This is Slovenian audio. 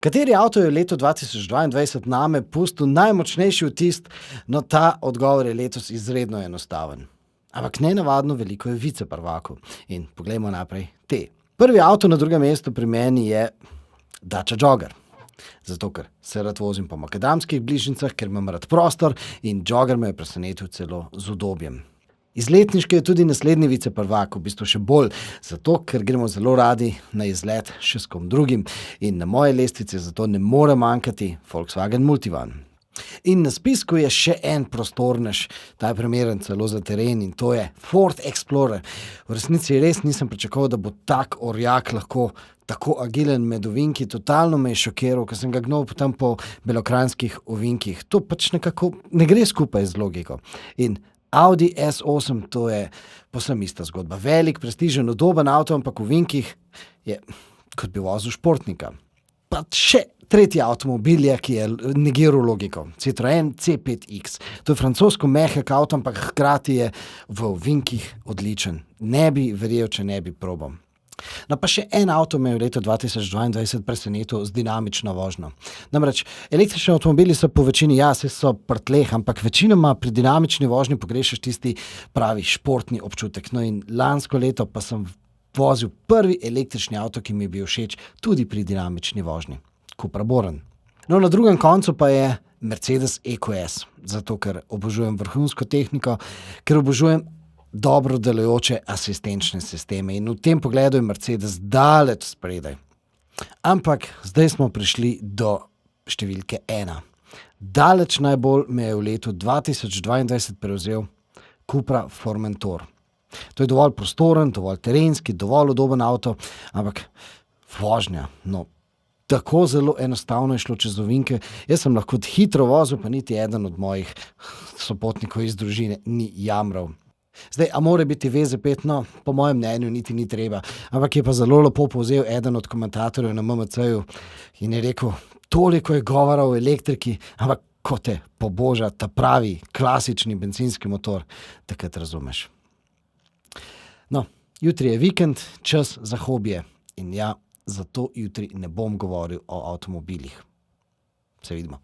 Kateri avto je v letu 2022 name pustil najmočnejši vtis? No, ta odgovor je letos izredno enostaven. Ampak nenavadno veliko je viceprvakov. In poglejmo najprej te. Prvi avto na drugem mestu pri meni je Dacia Jogger. Zato, ker se rad vozim po makadamskih bližnjicah, ker imam rad prostor in Jogger me je presenetil celo z udobjem. Izletniški je tudi naslednji viceprvak, v bistvu še bolj, zato ker gremo zelo radi na izlet še s kom drugim in na moje lestvici zato ne more manjkati Volkswagen Multivan. In na spisku je še en prostornež, ta je primeren celo za teren in to je Ford Explorer. V resnici res nisem pričakoval, da bo tak orjak lahko tako agilen med ovinki, totalno me je šokiral, ko sem ga gnal potem po belokranjskih ovinkih. To pač nekako ne gre skupaj z logiko. In Audi S8, to je povsem ista zgodba. Velik, prestižen, udoben avto, ampak v ovinkih je, kot bi vozil športnika. Pa še tretji avtomobil je, ki je negiral logiko. Citroen C5X. To je francosko mehek avto, ampak hkrati je v ovinkih odličen. Ne bi verjel, če ne bi probal. No, pa še en avto me je v letu 2022 presenetil z dinamično vožnjo. Namreč električni avtomobili so po večini, so pri tleh, ampak večinoma pri dinamični vožnji pogrešaš tisti pravi športni občutek. No in lansko leto pa sem vozil prvi električni avto, ki mi je bil všeč tudi pri dinamični vožnji. Cupra Born. No, na drugem koncu pa je Mercedes EQS, zato ker obožujem vrhunsko tehniko, ker obožujem dobro delujoče asistenčne sisteme in v tem pogledu je Mercedes daleč spredaj. Ampak zdaj smo prišli do številke 1. Daleč najbolj me je v letu 2022 prevzel Cupra Formentor. To je dovolj prostoren, dovolj terenski, dovolj udoben avto, ampak vožnja, no, tako zelo enostavno je šlo čez ovinke. Jaz sem lahko hitro vozil, pa niti eden od mojih sopotnikov iz družine ni jamral. Zdaj, a more biti VZ5? No, po mojem mnenju niti ni treba, ampak je pa zelo lepo povzel eden od komentatorjev na MMC-ju in je rekel, toliko je govora o elektriki, ampak ko te poboža ta pravi, klasični bencinski motor, takrat razumeš. No, jutri je vikend, čas za hobije in zato jutri ne bom govoril o avtomobilih. Se vidimo.